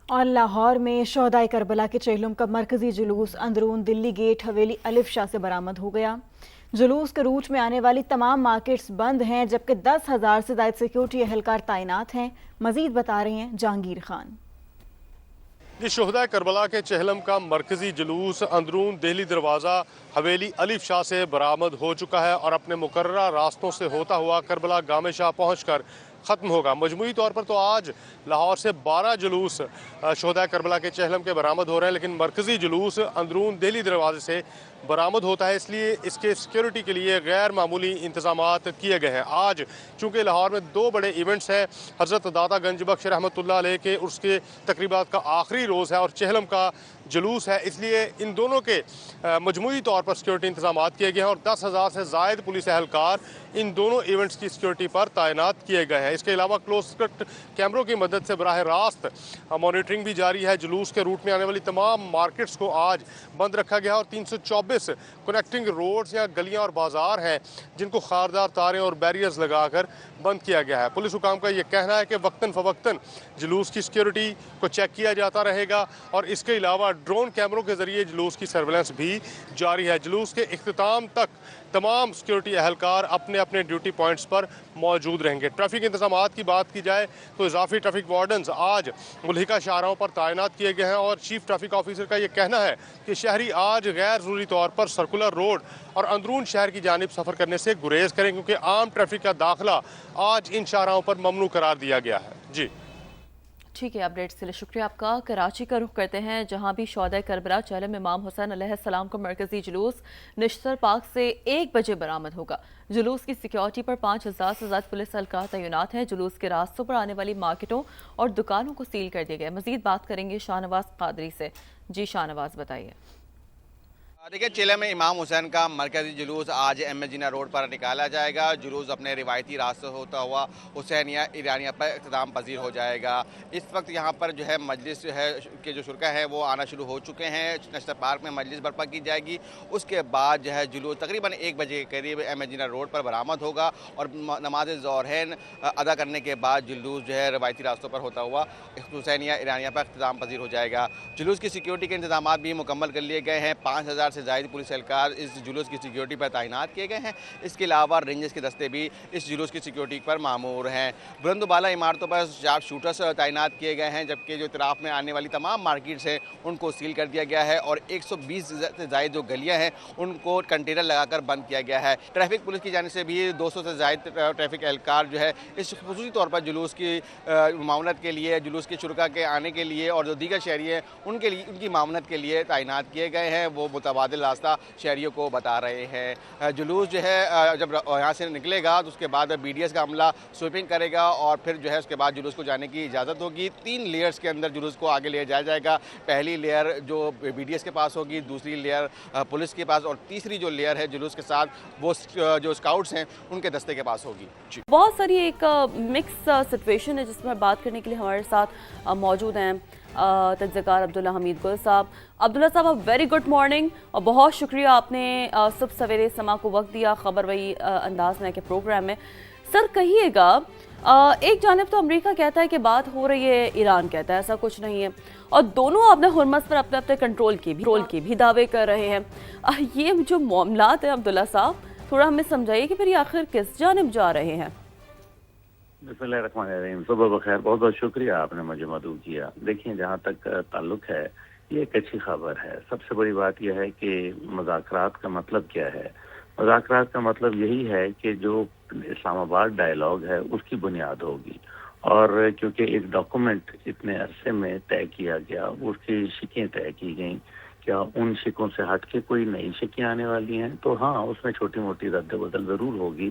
और लाहौर में शोहदाए करबला के चेहलम का मरकजी जुलूस अंदरून दिल्ली गेट हवेली अलिफ शाह से बरामद हो गया। जुलूस के रूट में आने वाली तमाम मार्केट्स बंद हैं, जबकि 10,000 से ज्यादा सिक्योरिटी एहलकार तैनात हैं। मजीद बता रहे हैं जहांगीर खान। ये शोहदाए करबला के चेहलम का मरकजी जुलूस अंदरून दिल्ली दरवाज़ा हवेली अलिफ शाह से बरामद हो चुका है और अपने मुकर्ररा रास्तों से होता हुआ करबला गामे शाह पहुँच कर ख़त्म होगा। मजमूई तौर पर तो आज लाहौर से 12 जुलूस शोहदाए करबला के चेहलम के बरामद हो रहे हैं, लेकिन मरकजी जुलूस अंदरून दिल्ली दरवाजे से बरामद होता है, इसलिए इसके सिक्योरिटी के लिए गैर मामूली इंतजामात किए गए हैं। आज चूँकि लाहौर में 2 बड़े इवेंट्स हैं, हज़रत दाता गंज बख्श रहमतुल्लाह अलैह के उसके तकरीबात का आखिरी रोज़ है और चेहलम का जुलूस है, इसलिए इन दोनों के मजमूई तौर पर सिक्योरिटी इंतजामात किए गए हैं और 10,000 से ज़ायद पुलिस एहलकार इन दोनों इवेंट्स की सिक्योरिटी पर तैनात किए गए हैं। इसके अलावा क्लोज सर्किट कैमरों की मदद से बराह रास्त मॉनिटरिंग भी जारी है। जुलूस के रूट में आने वाली तमाम मार्केट्स को आज बंद रखा गया और 324 कनेक्टिंग रोड्स या गलियां और बाजार हैं जिनको खारदार तारें और बैरियर्स लगाकर बंद किया गया है। पुलिस हुकाम का ये कहना है कि वक्तन फ़वक्तन जुलूस की सिक्योरिटी को चेक किया जाता रहेगा और इसके अलावा ड्रोन कैमरों के ज़रिए जुलूस की सर्वेलेंस भी जारी है। जुलूस के इख्तिताम तक तमाम सिक्योरिटी एहलकार अपने अपने ड्यूटी पॉइंट्स पर मौजूद रहेंगे। ट्रैफिक इंतजामात की बात की जाए तो इजाफी ट्रैफिक वार्डन्स आज मुल्हिका शाहराहों पर तैनात किए गए हैं और चीफ ट्रैफिक ऑफिसर का ये कहना है कि शहरी आज गैर ज़रूरी तौर पर सर्कुलर रोड और अंदरून शहर की जानिब सफ़र करने से गुरेज करें, क्योंकि आम ट्रैफिक का दाखिला आज इन शाहराहों पर ममनू करार दिया गया है। जी ठीक है, अपडेट्स के लिए शुक्रिया आपका। कराची का रुख करते हैं, जहां भी शोहदाए करबला चेहलम इमाम हुसैन अलैहिस्सलाम का मरकजी जुलूस निश्तर पार्क से 1 बजे बरामद होगा। जुलूस की सिक्योरिटी पर 5,000 से ज़्यादा पुलिस एहलकार तैनात हैं। जुलूस के रास्तों पर आने वाली मार्केटों और दुकानों को सील कर दिया गया। मजीद बात करेंगे शाहनवाज कादरी से। जी शाहनवाज, बताइए। देखिए, चेहलम में इमाम हुसैन का मरकजी जुलूस आज एम ए जिन्ना रोड पर निकाला जाएगा। जुलूस अपने रिवायती रास्ते होता हुआ हुसैनिया ईरानिया पर इख्तिताम पजीर हो जाएगा। इस वक्त यहाँ पर जो है मजलिस जो है के जो शुरा है वो आना शुरू हो चुके हैं। नश्तर पार्क में मजलिस बर्पा की जाएगी। उसके बाद जो है जुलूस तकरीबन 1 बजे के करीब एम ए जिन्ना रोड पर बरामद होगा और नमाज ज़ोहरैन अदा करने के बाद जुलूस जो है रिवायती रास्तों पर होता हुआ हुसैनिया ईरानिया पर इख्तिताम पजीर हो जाएगा। जुलूस की सिक्योरिटी के इंतजाम भी मुकम्मल कर लिए गए हैं। 5,000 से ज़ायद पुलिस एहलकार इस जुलूस की सिक्योरिटी पर तैनात किए गए हैं। इसके अलावा रेंजर्स के दस्ते भी इस जुलूस की सिक्योरिटी पर मामूर हैं। बुलंद बाला इमारतों पर शार्प शूटर्स तैनात किए गए हैं, जबकि जो इतराफ़ में आने वाली तमाम मार्केट्स हैं उनको सील कर दिया गया है और 120 से ज़ायद जो गलियाँ हैं उनको कंटेनर लगाकर बंद किया गया है। ट्रैफिक पुलिस की जानिब से भी 200 से ज़ायद ट्रैफिक एहलकार जो है इस खुसूसी तौर पर जुलूस की मामलत के लिए, जुलूस के शुरा के आने के लिए और जो दीगर शहरी हैं उनके लिए, उनकी मामलत के लिए तैनात किए गए हैं। वो मुतबादिल रास्ता शहरियों को बता रहे हैं। जुलूस जो है जब यहाँ से निकलेगा तो उसके बाद BDS का अमला स्वीपिंग करेगा और फिर जो है उसके बाद जुलूस को जाने की इजाज़त होगी। 3 लेयर्स के अंदर जुलूस को आगे ले जाया जाएगा। पहली लेयर जो BDS के पास होगी, दूसरी लेयर पुलिस के पास और तीसरी जो लेयर है जुलूस के साथ वो जो स्काउट्स हैं उनके दस्ते के पास होगी। बहुत सारी एक मिक्स सिचुएशन है जिसमें बात करने के लिए हमारे साथ मौजूद हैं तजज़कार अब्दुल्ला हमीद गुल साहब। अब्दुल्ला साहब, वेरी गुड मॉर्निंग और बहुत शुक्रिया आपने सुबह सवेरे समा को वक्त दिया खबर वही अंदाज में के प्रोग्राम में। सर कहिएगा, एक जानिब तो अमेरिका कहता है कि बात हो रही है, ईरान कहता है ऐसा कुछ नहीं है और दोनों अपने हुर्मस पर अपने अपने कंट्रोल के भी दावे कर रहे हैं। ये जो मामलात है अब्दुल्ला साहब, थोड़ा हमें समझाइए कि फिर ये आखिर किस जानिब जा रहे हैं। बिस्मिल्लाहिर्रहमानिर्रहीम। सुबह बखैर, बहुत बहुत शुक्रिया आपने मुझे मदऊ किया। देखिए, जहाँ तक ताल्लुक है ये एक अच्छी खबर है। सबसे बड़ी बात यह है कि मुज़ाकरात का मतलब क्या है। मुज़ाकरात का मतलब यही है कि जो इस्लामाबाद डायलॉग है उसकी बुनियाद होगी और क्योंकि एक डॉक्यूमेंट इतने अरसे में तय किया गया, उसकी शिकें तय की गई, क्या उन शिकों से हट के कोई नई शिकें आने वाली हैं? तो हाँ, उसमें छोटी मोटी रद्द बदल ज़रूर होगी।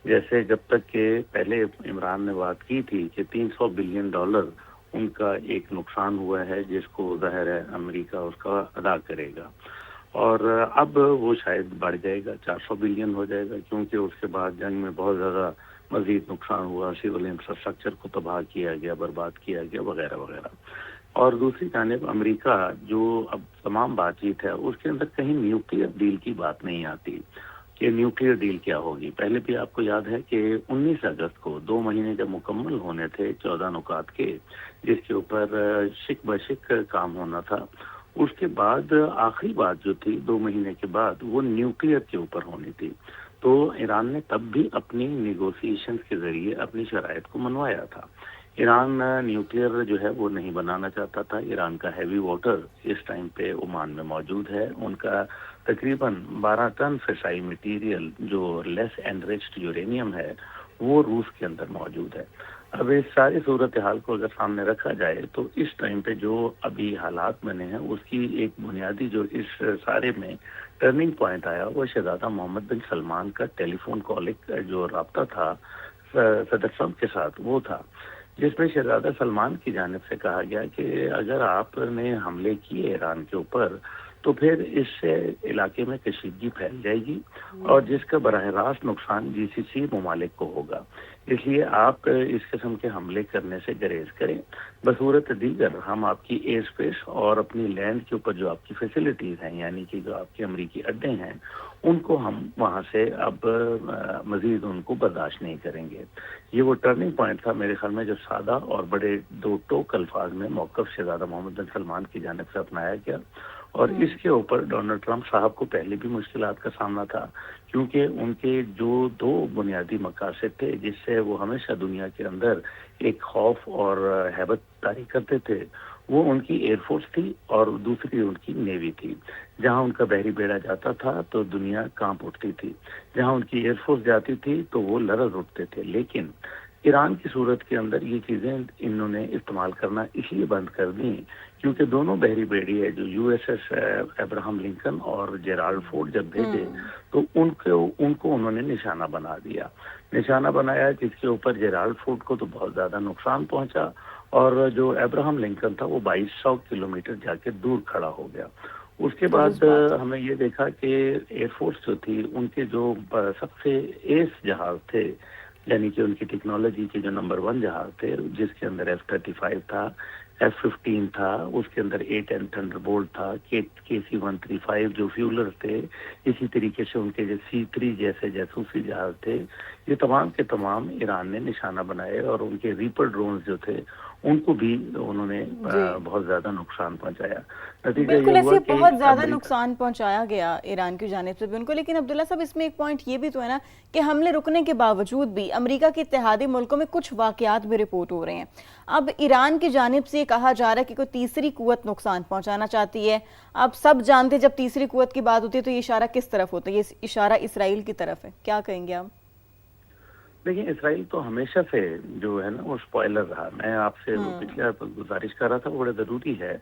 जैसे जब तक के पहले इमरान ने बात की थी कि $300 बिलियन उनका एक नुकसान हुआ है जिसको ज़ाहिर है अमेरिका उसका अदा करेगा और अब वो शायद बढ़ जाएगा, 400 बिलियन हो जाएगा, क्योंकि उसके बाद जंग में बहुत ज़्यादा मज़ीद नुकसान हुआ, सिविल इंफ्रास्ट्रक्चर को तबाह किया गया, बर्बाद किया गया वगैरह वगैरह। और दूसरी जानिब अमेरिका जो अब तमाम बातचीत है उसके अंदर कहीं न्यूक्लियर डील की बात नहीं आती। کہ نیوکلیئر ڈیل کیا ہوگی. پہلے بھی آپ کو یاد ہے کہ 19 اگست کو 2 مہینے جب مکمل ہونے تھے 14 نکات کے، جس کے اوپر شک بشک کام ہونا تھا، اس کے بعد آخری بات جو تھی 2 مہینے کے بعد وہ نیوکلیئر کے اوپر ہونی تھی. تو ایران نے تب بھی اپنی نیگوسیشنز کے ذریعے اپنی شرائط کو منوایا تھا. ایران نیوکلیئر جو ہے وہ نہیں بنانا چاہتا تھا. ایران کا ہیوی واٹر اس ٹائم پہ عمان میں موجود ہے. ان کا تقریباً 12 ٹن فسائی مٹیریل جو لیس انریچڈ یورینیم ہے وہ روس کے اندر موجود ہے. اب اس ساری صورتحال کو اگر سامنے رکھا جائے تو اس ٹائم پہ جو ابھی حالات بنے ہیں اس کی ایک بنیادی جو اس سارے میں ٹرننگ پوائنٹ آیا وہ شہزادہ محمد بن سلمان کا ٹیلی فون کالنگ جو رابطہ تھا صدر ٹرمپ کے ساتھ وہ تھا، جس میں شہزادہ سلمان کی جانب سے کہا گیا کہ اگر آپ نے حملے کیے ایران کے اوپر تو پھر اس سے علاقے میں کشیدگی پھیل جائے گی اور جس کا براہ راست نقصان جی سی سی ممالک کو ہوگا. اس لیے آپ اس قسم کے حملے کرنے سے گریز کریں. بصورت دیگر ہم آپ کی ایئر اسپیس اور اپنی لینڈ کے اوپر جو آپ کی فیسلٹیز ہیں، یعنی کہ جو آپ کے امریکی اڈے ہیں، ان کو ہم وہاں سے اب مزید ان کو برداشت نہیں کریں گے. یہ وہ ٹرننگ پوائنٹ تھا میرے خیال میں جو سادہ اور بڑے دو ٹوک الفاظ میں موقف شہزادہ محمد بن سلمان کی جانب سے اپنایا گیا. اور اس کے اوپر ڈونلڈ ٹرمپ صاحب کو پہلے بھی مشکلات کا سامنا تھا، کیونکہ ان کے جو 2 بنیادی مقاصد تھے جس سے وہ ہمیشہ دنیا کے اندر ایک خوف اور ہیبت طاری کرتے تھے، وہ ان کی ایئر فورس تھی اور دوسری ان کی نیوی تھی. جہاں ان کا بحری بیڑا جاتا تھا تو دنیا کانپ اٹھتی تھی، جہاں ان کی ایئر فورس جاتی تھی تو وہ لرز اٹھتے تھے. لیکن ایران کی صورت کے اندر یہ چیزیں انہوں نے استعمال کرنا اس لیے بند کر دیں کیونکہ دونوں بحری بیڑی ہے جو U S S Abraham Lincoln اور جیرالڈ فورڈ جب بھیجے تو ان کو انہوں نے نشانہ بنا دیا. نشانہ بنایا جس کے اوپر جیرالڈ فورڈ کو تو بہت زیادہ نقصان پہنچا اور جو ابراہم لنکن تھا وہ 2200 کلومیٹر جا کے دور کھڑا ہو گیا. اس کے بعد ہمیں یہ دیکھا کہ ایئر فورس جو تھی ان کے جو سب سے ایس جہاز تھے، یعنی کہ ان کی ٹیکنالوجی کے جو نمبر 1 جہاز تھے جس کے اندر F-35 تھا، F-15 تھا، اس کے اندر A-10 تھنڈر بولٹ تھا، KC-135 جو فیولر تھے، اسی طریقے سے ان کے جو C-3 جیسے جاسوسی جہاز تھے، یہ تمام کے تمام ایران نے نشانہ بنائے اور ان کے ریپر ڈرونز جو تھے ان کو بھی انہوں نے بہت زیادہ نقصان پہنچایا. بالکل ایسے بہت زیادہ نقصان پہنچایا گیا ایران کی جانب سے بھی ان کو. لیکن عبداللہ صاحب اس میں ایک پوائنٹ یہ بھی تو ہے نا کہ حملے رکنے کے باوجود بھی امریکہ کے اتحادی ملکوں میں کچھ واقعات بھی رپورٹ ہو رہے ہیں. اب ایران کی جانب سے کہا جا رہا ہے کہ کوئی تیسری قوت نقصان پہنچانا چاہتی ہے. اب سب جانتے ہیں جب تیسری قوت کی بات ہوتی ہے تو یہ اشارہ کس طرف ہوتا ہے؟ یہ اشارہ اسرائیل کی طرف ہے. کیا کہیں گے آپ؟ دیکھیں اسرائیل تو ہمیشہ سے جو ہے نا وہ اسپوائلر رہا. میں آپ سے پچھلے گزارش کر رہا تھا وہ بڑا ضروری ہے.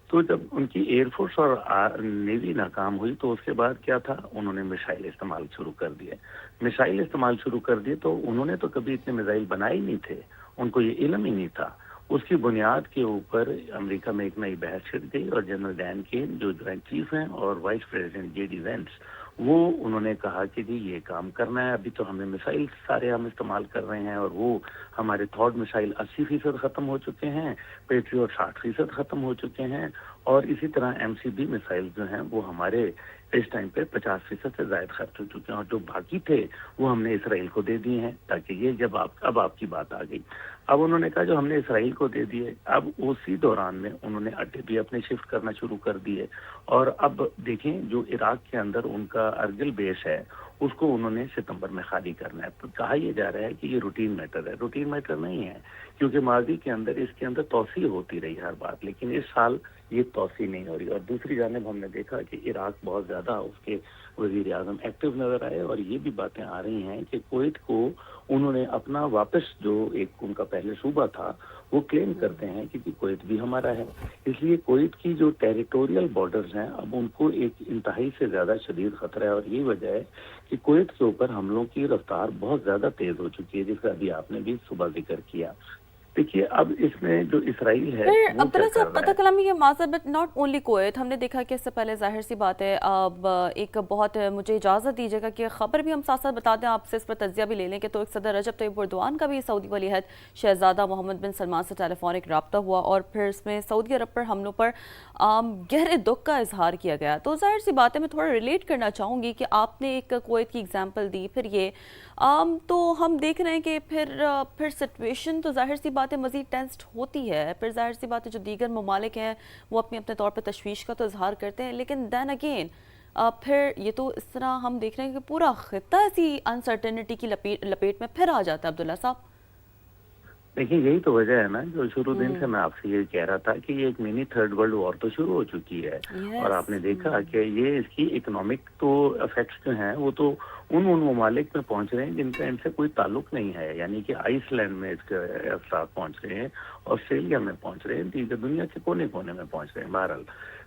تو جب ان کی ایئر فورس اور نیوی ناکام ہوئی تو اس کے بعد کیا تھا، انہوں نے میزائل استعمال شروع کر دیے. میزائل استعمال شروع کر دیے تو انہوں نے تو کبھی اتنے میزائل بنائے ہی نہیں تھے، ان کو یہ علم ہی نہیں تھا. اس کی بنیاد کے اوپر امریکہ میں ایک نئی بحث چھڑ گئی اور جنرل ڈین کین جو جوائنٹ چیف ہیں اور vice president J D Vance وہ انہوں نے کہا کہ جی یہ کام کرنا ہے. ابھی تو ہمیں میزائل سارے ہم استعمال کر رہے ہیں اور وہ ہمارے تھرڈ میزائل 80% ختم ہو چکے ہیں، پیٹریوٹ 60% ختم ہو چکے ہیں اور اسی طرح MCB میزائل جو ہیں وہ ہمارے اس ٹائم پہ 50% سے زائد خرچ ہو چکے ہیں اور جو باقی تھے وہ ہم نے اسرائیل کو دے دیے ہیں. تاکہ یہ جب اب آپ کی بات آ گئی، اب انہوں نے کہا جو ہم نے اسرائیل کو دے دیے، اب اسی دوران میں انہوں نے اڈے بھی اپنے شفٹ کرنا شروع کر دیے. اور اب دیکھیں جو عراق کے اندر ان کا ارگل بیس ہے اس کو انہوں نے ستمبر میں خالی کرنا ہے. تو کہا یہ جا رہا ہے کہ یہ روٹین میٹر ہے. روٹین میٹر نہیں ہے کیونکہ ماضی کے اندر اس کے اندر توسیع ہوتی رہی ہر بات، لیکن اس سال یہ توسیع نہیں ہو رہی. اور دوسری جانب ہم نے دیکھا کہ عراق بہت زیادہ اس کے وزیر اعظم ایکٹیو نظر آئے اور یہ بھی باتیں آ رہی ہیں کہ کویت کو انہوں نے اپنا واپس جو ایک ان کا پہلے صوبہ تھا وہ کلیم کرتے ہیں کیونکہ کویت بھی ہمارا ہے. اس لیے کویت کی جو ٹیریٹوریل بارڈرز ہیں اب ان کو ایک انتہائی سے زیادہ شدید خطرہ ہے اور یہی وجہ ہے کہ کویت کے اوپر حملوں کی رفتار بہت زیادہ تیز ہو چکی ہے، جس کا ابھی آپ نے بھی صبح ذکر کیا. देखिए अब इसमें जो इसराइल है फिर वो क्या अब्दुल्ला कर साहब रहा पता है। कलामी ये माजर बट नॉट ओनली कुवैत, हमने देखा कि इससे पहले जाहिर सी बात है अब एक बहुत, मुझे इजाज़त दीजिएगा कि खबर भी हम साथ साथ बता दें, आपसे इस पर तज्जिया भी ले लें कि तो एक सदर रजब तैयब एर्दोआन का भी सऊदी वलीअहद शहजादा मोहम्मद बिन सलमान से टेलीफोनिक रब्ता हुआ और फिर इसमें सऊदी अरब पर हमलों पर गहरे दुख का इजहार किया गया। तो जाहिर सी बात है मैं थोड़ा रिलेट करना चाहूँगी कि आपने एक कुवैत की एग्जाम्पल दी, फिर ये तो हम देख रहे हैं कि फिर सिचुएशन तो जाहिर सी बात है मज़ीद टेंस्ड होती है, फिर जाहिर सी बात है जो दीगर ममालिक हैं वो अपने अपने तौर पर तशवीश का तो इजहार करते हैं, लेकिन दैन अगेन फिर ये तो इस तरह हम देख रहे हैं कि पूरा खित्ता ऐसी अनसर्टेनिटी की लपेट में फिर आ जाता है। अब्दुल्ला साहब देखिए यही तो वजह है ना, जो शुरू दिन से मैं आपसे ये कह रहा था कि ये एक मिनी थर्ड वर्ल्ड वॉर तो शुरू हो चुकी है। और आपने देखा कि ये इसकी इकोनॉमिक तो इफेक्ट्स जो हैं वो तो उन ममालिक में पहुंच रहे हैं जिनका इनसे कोई ताल्लुक नहीं है, यानी कि आइसलैंड में इसके असरात पहुंच रहे हैं, ऑस्ट्रेलिया में पहुंच रहे हैं, दीगर दुनिया के कोने कोने में पहुंच रहे हैं। बहरहाल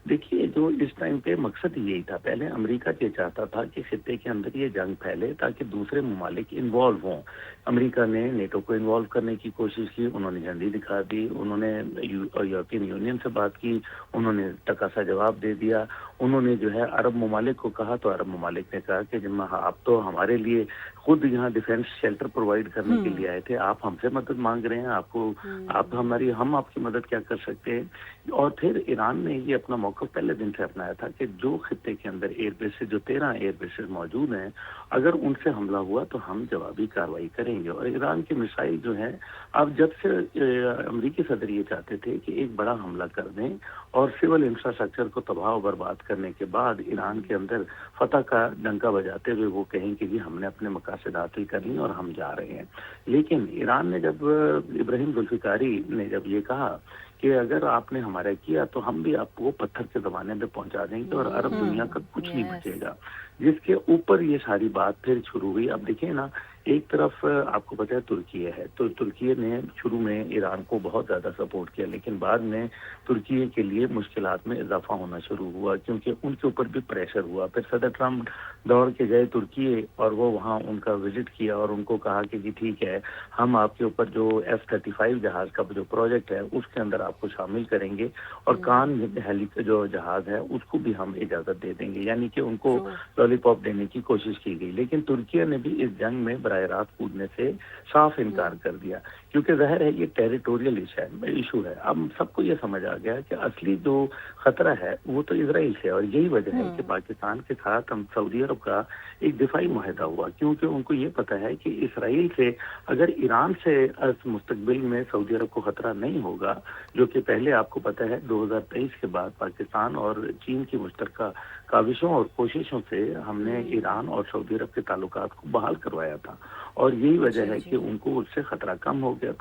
देखिए जो इस टाइम पे मकसद यही था, पहले अमेरिका ये चाहता था कि खित्ते के अंदर ये जंग फैले ताकि दूसरे ममालिक इन्वॉल्व हों। अमेरिका ने नेटो को इन्वॉल्व करने की कोशिश की, उन्होंने झंडी दिखा दी, उन्होंने यूरोपियन यूनियन से बात की, उन्होंने तकासा जवाब दे दिया, उन्होंने जो है अरब ममालिक को कहा तो अरब ममालिक ने कहा कि जब आप तो हमारे लिए खुद यहाँ डिफेंस शेल्टर प्रोवाइड करने के लिए आए थे, आप हमसे मदद मांग रहे हैं, हम आपकी मदद क्या कर सकते हैं। और फिर ईरान ने ये अपना मौका पहले दिन से अपनाया था कि जो खित्ते के अंदर एयरबेसेस, जो 13 एयरबेसेस मौजूद हैं, अगर उनसे हमला हुआ तो हम जवाबी कार्रवाई करेंगे। और ईरान के मिसाइल जो हैं, अब जब से अमेरिकी सदर ये चाहते थे कि एक बड़ा हमला कर दें और सिविल इंफ्रास्ट्रक्चर को तबाह और बर्बाद करने के बाद ईरान के अंदर फतह का डंका बजाते हुए वो कहें कि जी हमने अपने मकासद हासिल कर लिए और हम जा रहे हैं। लेकिन ईरान ने जब इब्राहिम जुल्फिकारी ने जब ये कहा कि अगर आपने हमारा किया तो हम भी आपको पत्थर के जमाने में पहुंचा देंगे और अरब दुनिया का कुछ नहीं बचेगा, जिसके ऊपर ये सारी बात फिर शुरू हुई। अब देखिए ना, एक तरफ आपको पता है तुर्की है, तो तुर्की ने शुरू में ईरान को बहुत ज़्यादा सपोर्ट किया, लेकिन बाद में तुर्की के लिए मुश्किलात में इजाफा होना शुरू हुआ क्योंकि उनके ऊपर भी प्रेशर हुआ। फिर सदर ट्रम्प दौड़ के गए तुर्की और वो वहाँ उनका विजिट किया और उनको कहा कि जी ठीक है, हम आपके ऊपर जो F-35 जहाज़ का जो प्रोजेक्ट है उसके अंदर आपको शामिल करेंगे और कान हेली जो जहाज़ है उसको भी हम इजाज़त दे देंगे, यानी कि उनको लॉलीपॉप देने की कोशिश की गई। लेकिन तुर्की ने भी इस जंग में बराह रास्त कूदने से साफ इनकार कर दिया क्योंकि ज़ाहिर है ये टेरिटोरियल इशू है। अब सबको ये समझ आ गया कि असली जो खतरा है वो तो इजराइल से, और यही वजह है कि पाकिस्तान के साथ हम सऊदी अरब का एक दिफाई मुआहदा हुआ, क्योंकि उनको ये पता है कि इसराइल से अगर ईरान से मुस्तकबिल में सऊदी अरब को खतरा नहीं होगा, जो कि पहले आपको पता है 2023 के बाद पाकिस्तान और चीन की मुश्तरका काविशों और कोशिशों से हमने ईरान और सऊदी अरब के ताल्लुकात को बहाल करवाया था, और यही वजह है कि उनको उससे खतरा कम हो गया।